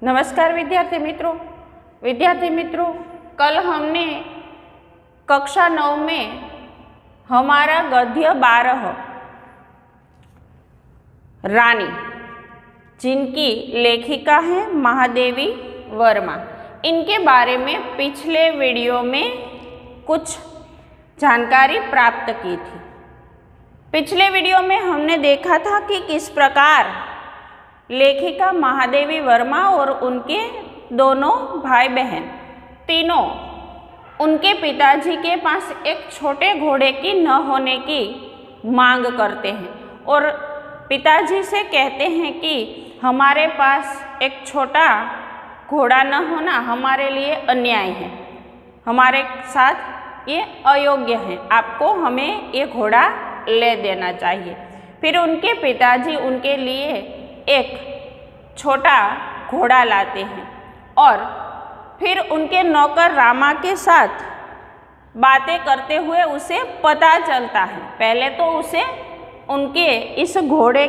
नमस्कार विद्यार्थी मित्रों, कल हमने कक्षा 9 में हमारा गद्य 12 रानी, जिनकी लेखिका है महादेवी वर्मा, इनके बारे में पिछले वीडियो में कुछ जानकारी प्राप्त की थी। पिछले वीडियो में हमने देखा था कि किस प्रकार लेखिका महादेवी वर्मा और उनके दोनों भाई बहन तीनों उनके पिताजी के पास एक छोटे घोड़े की न होने की मांग करते हैं और पिताजी से कहते हैं कि हमारे पास एक छोटा घोड़ा न होना हमारे लिए अन्याय है, हमारे साथ ये अयोग्य है, आपको हमें ये घोड़ा ले देना चाहिए। फिर उनके पिताजी उनके लिए एक छोटा घोड़ा लाते हैं और फिर उनके नौकर रामा के साथ बातें करते हुए उसे पता चलता है। पहले तो उसे उनके इस घोड़े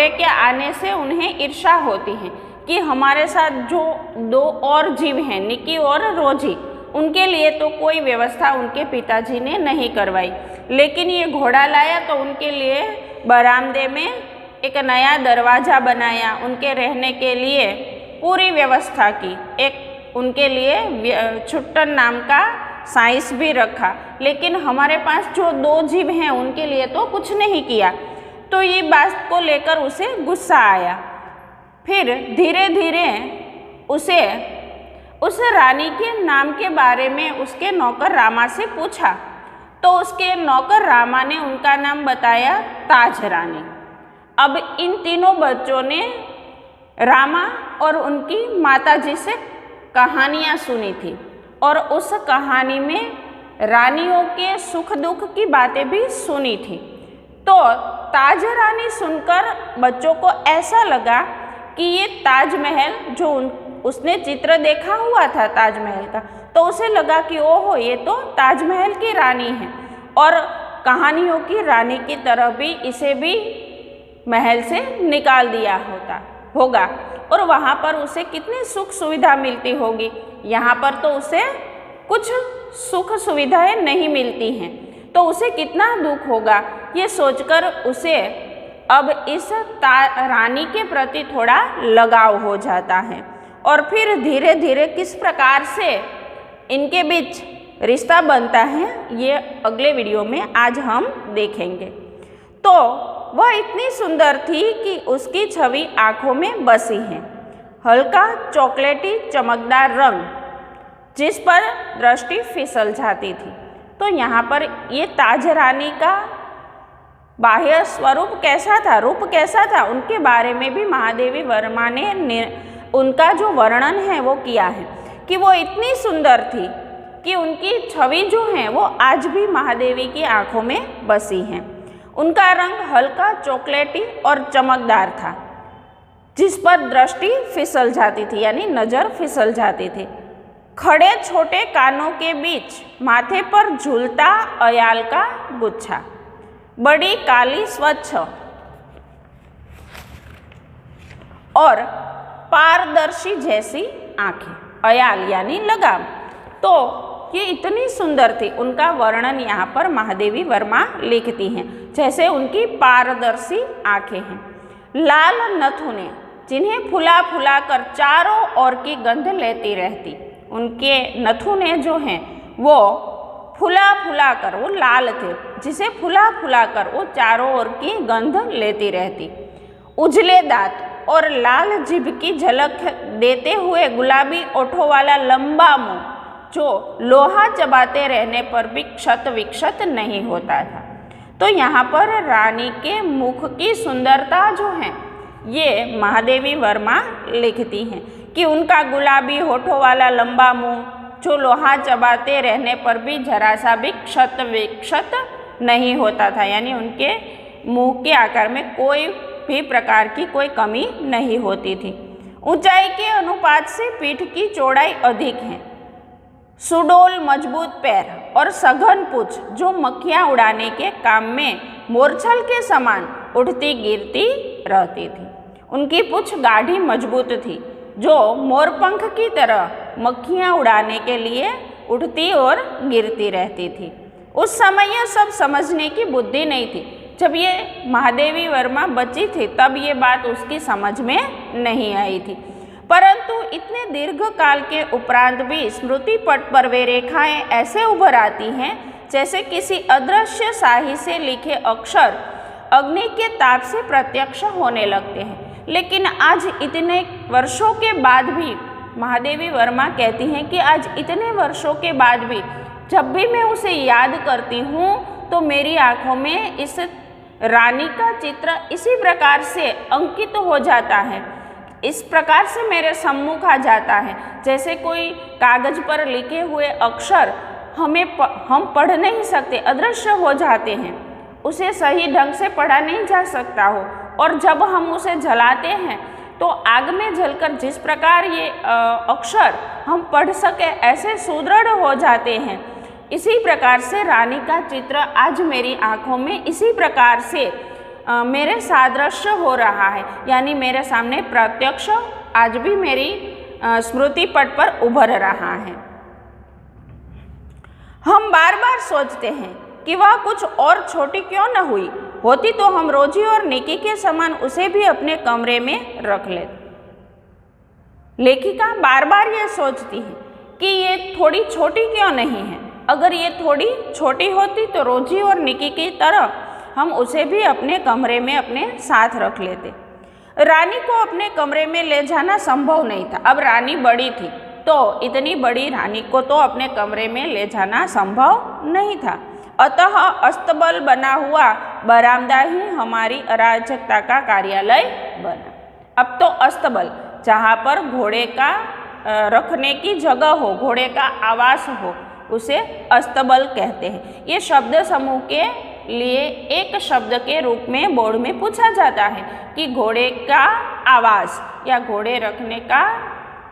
के आने से उन्हें ईर्ष्या होती है कि हमारे साथ जो दो और जीव हैं, निकी और रोजी, उनके लिए तो कोई व्यवस्था उनके पिताजी ने नहीं करवाई, लेकिन ये घोड़ा लाया तो उनके लिए बरामदे में एक नया दरवाज़ा बनाया, उनके रहने के लिए पूरी व्यवस्था की, एक उनके लिए छुट्टन नाम का साइंस भी रखा, लेकिन हमारे पास जो दो जीव हैं उनके लिए तो कुछ नहीं किया। तो ये बात को लेकर उसे गुस्सा आया। फिर धीरे धीरे उसे उस रानी के नाम के बारे में उसके नौकर रामा से पूछा, तो उसके नौकर रामा ने उनका नाम बताया ताज रानी। अब इन तीनों बच्चों ने रामा और उनकी माताजी से कहानियाँ सुनी थी और उस कहानी में रानियों के सुख दुख की बातें भी सुनी थी। तो ताज रानी सुनकर बच्चों को ऐसा लगा कि ये ताजमहल जो उसने चित्र देखा हुआ था ताजमहल का, तो उसे लगा कि ओहो, ये तो ताजमहल की रानी है और कहानियों की रानी की तरह भी इसे भी महल से निकाल दिया होगा और वहाँ पर उसे कितनी सुख सुविधा मिलती होगी। यहाँ पर तो उसे कुछ सुख सुविधाएं नहीं मिलती हैं, तो उसे कितना दुख होगा। ये सोचकर उसे अब इस रानी के प्रति थोड़ा लगाव हो जाता है और फिर धीरे धीरे किस प्रकार से इनके बीच रिश्ता बनता है, ये अगले वीडियो में आज हम देखेंगे। तो वह इतनी सुंदर थी कि उसकी छवि आँखों में बसी है, हल्का चॉकलेटी चमकदार रंग जिस पर दृष्टि फिसल जाती थी। तो यहाँ पर ये ताज रानी का बाह्य स्वरूप कैसा था, रूप कैसा था, उनके बारे में भी महादेवी वर्मा ने उनका जो वर्णन है वो किया है कि वो इतनी सुंदर थी कि उनकी छवि जो है वो आज भी महादेवी की आँखों में बसी है। उनका रंग हल्का चॉकलेटी और चमकदार था जिस पर दृष्टि फिसल जाती थी, यानी नज़र फिसल जाती थी। खड़े छोटे कानों के बीच माथे पर झूलता अयाल का गुच्छा, बड़ी काली स्वच्छ और पारदर्शी जैसी आंखें, अयाल यानी लगाम। तो ये इतनी सुंदर थी, उनका वर्णन यहाँ पर महादेवी वर्मा लिखती हैं। जैसे उनकी पारदर्शी आंखें हैं, लाल नथुने जिन्हें फुला फुला कर चारों ओर की गंध लेती रहती। उनके नथुने जो हैं वो फुला फुला कर, वो लाल थे, जिसे फुला फुला कर वो चारों ओर की गंध लेती रहती। उजले दांत और लाल जीभ की झलक देते हुए गुलाबी ओठों वाला लंबा मुंह जो लोहा चबाते रहने पर भी क्षत विक्षत नहीं होता था। तो यहाँ पर रानी के मुख की सुंदरता जो है ये महादेवी वर्मा लिखती हैं कि उनका गुलाबी होठों वाला लंबा मुंह जो लोहा चबाते रहने पर भी जरा सा भी क्षत विक्षत नहीं होता था, यानी उनके मुंह के आकार में कोई भी प्रकार की कोई कमी नहीं होती थी। ऊंचाई के अनुपात से पीठ की चौड़ाई अधिक है, सुडौल मजबूत पैर और सघन पूंछ जो मक्खियाँ उड़ाने के काम में मोरछल के समान उड़ती गिरती रहती थी। उनकी पूंछ गाढ़ी मजबूत थी, जो मोरपंख की तरह मक्खियाँ उड़ाने के लिए उड़ती और गिरती रहती थी। उस समय यह सब समझने की बुद्धि नहीं थी। जब ये महादेवी वर्मा बची थी तब ये बात उसकी समझ में नहीं आई थी, परंतु इतने दीर्घ काल के उपरांत भी स्मृति पट पर वे रेखाएं ऐसे उभर आती हैं जैसे किसी अदृश्य शाही से लिखे अक्षर अग्नि के ताप से प्रत्यक्ष होने लगते हैं। लेकिन आज इतने वर्षों के बाद भी महादेवी वर्मा कहती हैं कि आज इतने वर्षों के बाद भी जब भी मैं उसे याद करती हूँ तो मेरी आँखों में इस रानी का चित्र इसी प्रकार से अंकित हो जाता है, इस प्रकार से मेरे सम्मुख आ जाता है जैसे कोई कागज पर लिखे हुए अक्षर हम पढ़ नहीं सकते, अदृश्य हो जाते हैं, उसे सही ढंग से पढ़ा नहीं जा सकता हो। और जब हम उसे जलाते हैं तो आग में जलकर जिस प्रकार ये अक्षर हम पढ़ सके ऐसे सुदृढ़ हो जाते हैं, इसी प्रकार से रानी का चित्र आज मेरी आँखों में इसी प्रकार से मेरे सादृश्य हो रहा है, यानी मेरे सामने प्रत्यक्ष आज भी मेरी स्मृति पट पर उभर रहा है। हम बार बार सोचते हैं कि वह कुछ और छोटी क्यों न हुई होती तो हम रोजी और निकी के समान उसे भी अपने कमरे में रख लेते। लेखिका बार बार यह सोचती है कि ये थोड़ी छोटी क्यों नहीं है। अगर ये थोड़ी छोटी होती तो रोजी और निकी की तरह हम उसे भी अपने कमरे में अपने साथ रख लेते। रानी को अपने कमरे में ले जाना संभव नहीं था। अब रानी बड़ी थी तो इतनी बड़ी रानी को तो अपने कमरे में ले जाना संभव नहीं था, अतः अस्तबल बना हुआ बरामदा ही हमारी अराजकता का कार्यालय बना। अब तो अस्तबल, जहाँ पर घोड़े का रखने की जगह हो, घोड़े का आवास हो, उसे अस्तबल कहते हैं। ये शब्द समूह के लिए एक शब्द के रूप में बोर्ड में पूछा जाता है कि घोड़े का आवास या घोड़े रखने का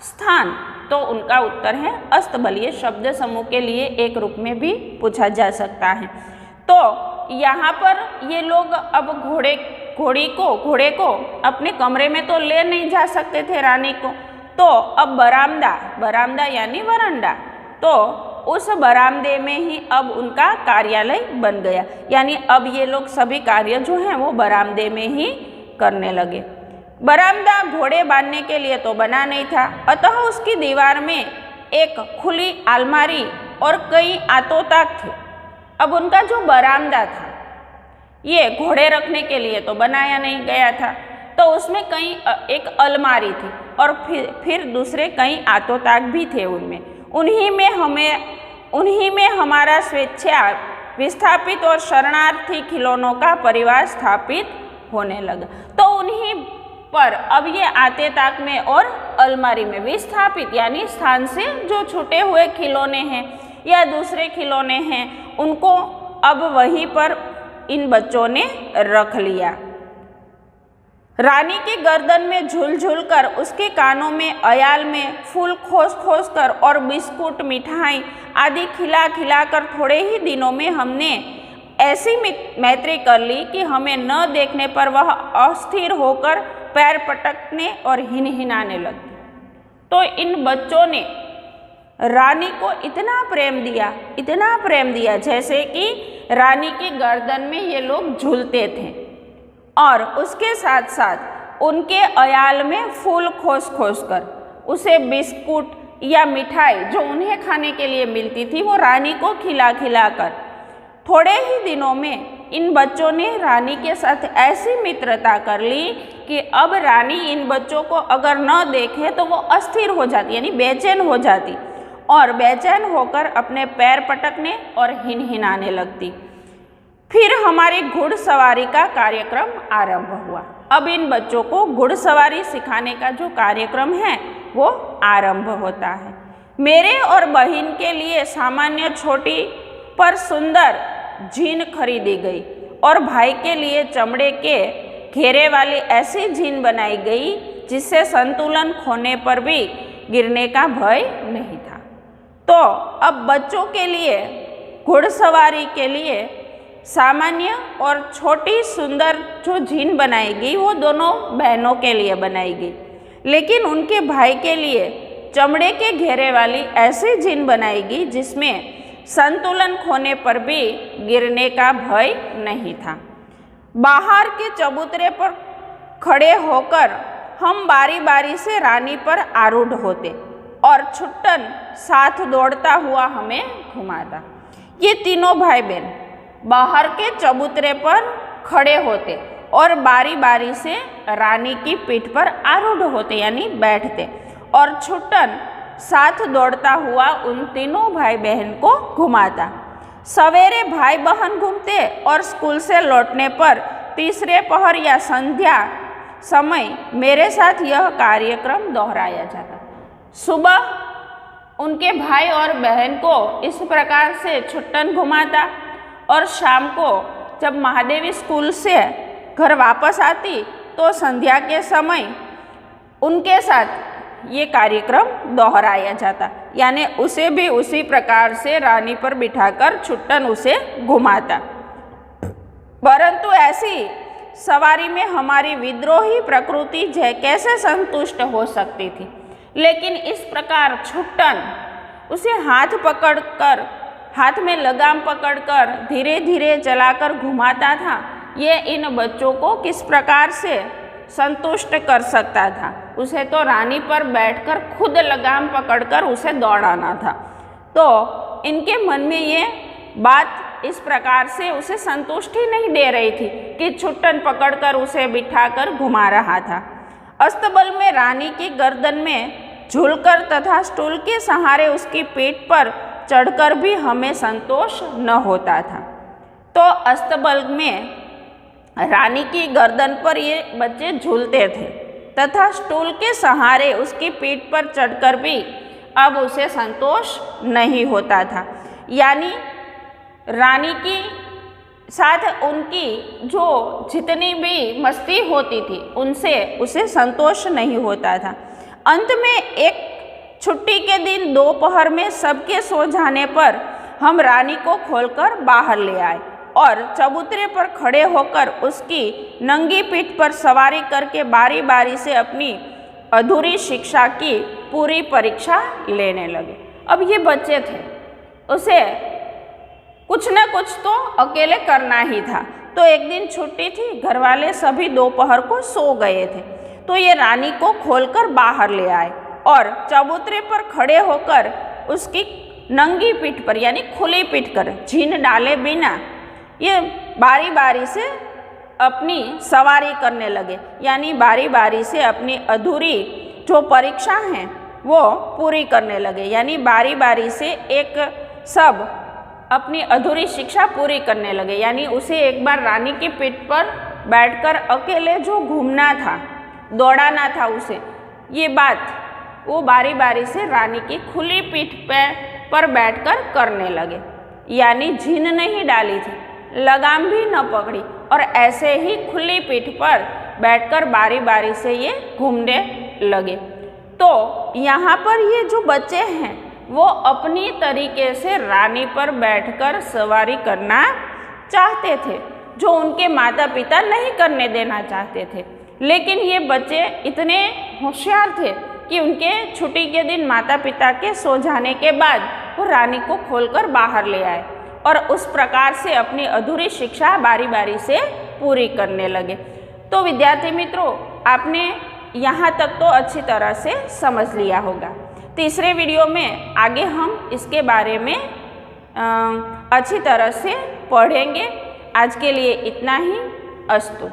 स्थान, तो उनका उत्तर है अस्तबल। ये शब्द समूह के लिए एक रूप में भी पूछा जा सकता है। तो यहाँ पर ये लोग अब घोड़े को अपने कमरे में तो ले नहीं जा सकते थे रानी को, तो अब बरामदा यानी वरांडा, तो उस बरामदे में ही अब उनका कार्यालय बन गया, यानी अब ये लोग सभी कार्य जो हैं वो बरामदे में ही करने लगे। बरामदा घोड़े बांधने के लिए तो बना नहीं था, अतः उसकी दीवार में एक खुली अलमारी और कई आतोताक थे। अब उनका जो बरामदा था ये घोड़े रखने के लिए तो बनाया नहीं गया था, तो उसमें एक अलमारी थी और फिर दूसरे कई आतोताक भी थे। उन्हीं में हमारा स्वेच्छा विस्थापित और शरणार्थी खिलौनों का परिवार स्थापित होने लगा। तो उन्हीं पर अब ये आते ताक में और अलमारी में विस्थापित यानी स्थान से जो छूटे हुए खिलौने हैं या दूसरे खिलौने हैं, उनको अब वहीं पर इन बच्चों ने रख लिया। रानी के गर्दन में झूल झूल कर, उसके कानों में अयाल में फूल खोस खोस कर और बिस्कुट मिठाई आदि खिला खिला कर थोड़े ही दिनों में हमने ऐसी मैत्री कर ली कि हमें न देखने पर वह अस्थिर होकर पैर पटकने और हिनहिनाने लगी। तो इन बच्चों ने रानी को इतना प्रेम दिया जैसे कि रानी की गर्दन में ये लोग झूलते थे, और उसके साथ साथ उनके अयाल में फूल खोस खोस कर उसे बिस्कुट या मिठाई जो उन्हें खाने के लिए मिलती थी वो रानी को खिला खिला कर थोड़े ही दिनों में इन बच्चों ने रानी के साथ ऐसी मित्रता कर ली कि अब रानी इन बच्चों को अगर न देखे तो वो अस्थिर हो जाती यानी बेचैन हो जाती, और बेचैन होकर अपने पैर पटकने और हिनहिनाने लगती। फिर हमारी घुड़सवारी का कार्यक्रम आरंभ हुआ। अब इन बच्चों को घुड़सवारी सिखाने का जो कार्यक्रम है वो आरंभ होता है। मेरे और बहन के लिए सामान्य छोटी पर सुंदर जीन खरीदी गई और भाई के लिए चमड़े के घेरे वाली ऐसी जीन बनाई गई जिससे संतुलन खोने पर भी गिरने का भय नहीं था। तो अब बच्चों के लिए घुड़सवारी के लिए सामान्य और छोटी सुंदर जो जीन बनाई गई वो दोनों बहनों के लिए बनाई गई, लेकिन उनके भाई के लिए चमड़े के घेरे वाली ऐसी जीन बनाई गई जिसमें संतुलन खोने पर भी गिरने का भय नहीं था। बाहर के चबूतरे पर खड़े होकर हम बारी बारी से रानी पर आरूढ़ होते और छुट्टन साथ दौड़ता हुआ हमें घुमाता। ये तीनों भाई बहन बाहर के चबूतरे पर खड़े होते और बारी बारी से रानी की पीठ पर आरूढ़ होते यानी बैठते, और छुट्टन साथ दौड़ता हुआ उन तीनों भाई बहन को घुमाता। सवेरे भाई बहन घूमते और स्कूल से लौटने पर तीसरे पहर या संध्या समय मेरे साथ यह कार्यक्रम दोहराया जाता। सुबह उनके भाई और बहन को इस प्रकार से छुट्टन घुमाता और शाम को जब महादेवी स्कूल से घर वापस आती तो संध्या के समय उनके साथ ये कार्यक्रम दोहराया जाता, यानी उसे भी उसी प्रकार से रानी पर बिठाकर छुट्टन उसे घुमाता। परंतु ऐसी सवारी में हमारी विद्रोही प्रकृति कैसे संतुष्ट हो सकती थी। लेकिन इस प्रकार छुट्टन उसे हाथ में लगाम पकड़कर धीरे धीरे चलाकर घुमाता था। ये इन बच्चों को किस प्रकार से संतुष्ट कर सकता था। उसे तो रानी पर बैठकर खुद लगाम पकड़कर उसे दौड़ाना था। तो इनके मन में ये बात इस प्रकार से उसे संतुष्टि नहीं दे रही थी कि छुट्टन पकड़कर उसे बिठाकर घुमा रहा था। अस्तबल में रानी की गर्दन में झूलकर तथा स्टूल के सहारे उसकी पीठ पर चढ़कर भी हमें संतोष न होता था। तो अस्तबल में रानी की गर्दन पर ये बच्चे झूलते थे तथा स्टूल के सहारे उसकी पीठ पर चढ़कर भी अब उसे संतोष नहीं होता था। यानी रानी की साथ उनकी जो जितनी भी मस्ती होती थी उनसे उसे संतोष नहीं होता था। अंत में एक छुट्टी के दिन दोपहर में सबके सो जाने पर हम रानी को खोलकर बाहर ले आए और चबूतरे पर खड़े होकर उसकी नंगी पीठ पर सवारी करके बारी बारी से अपनी अधूरी शिक्षा की पूरी परीक्षा लेने लगे। अब ये बच्चे थे, उसे कुछ न कुछ तो अकेले करना ही था। तो एक दिन छुट्टी थी, घर वाले सभी दोपहर को सो गए थे, तो ये रानी को खोलकर बाहर ले आए और चबूतरे पर खड़े होकर उसकी नंगी पीठ पर यानी खुली पीठ कर जीन डाले बिना ये बारी बारी से अपनी सवारी करने लगे। यानी बारी बारी से अपनी अधूरी जो परीक्षा हैं वो पूरी करने लगे। यानी बारी बारी से एक सब अपनी अधूरी शिक्षा पूरी करने लगे। यानी उसे एक बार रानी की पीठ पर बैठकर अकेले जो घूमना था, दौड़ाना था उसे, ये बात वो बारी बारी से रानी की खुली पीठ पर बैठकर करने लगे। यानी जीन नहीं डाली थी, लगाम भी न पकड़ी और ऐसे ही खुली पीठ पर बैठकर बारी बारी से ये घूमने लगे। तो यहाँ पर ये जो बच्चे हैं वो अपनी तरीके से रानी पर बैठकर सवारी करना चाहते थे, जो उनके माता पिता नहीं करने देना चाहते थे। लेकिन ये बच्चे इतने होशियार थे कि उनके छुट्टी के दिन माता पिता के सो जाने के बाद वो रानी को खोलकर बाहर ले आए और उस प्रकार से अपनी अधूरी शिक्षा बारी बारी से पूरी करने लगे। तो विद्यार्थी मित्रों, आपने यहाँ तक तो अच्छी तरह से समझ लिया होगा। तीसरे वीडियो में आगे हम इसके बारे में अच्छी तरह से पढ़ेंगे। आज के लिए इतना ही। अस्तु।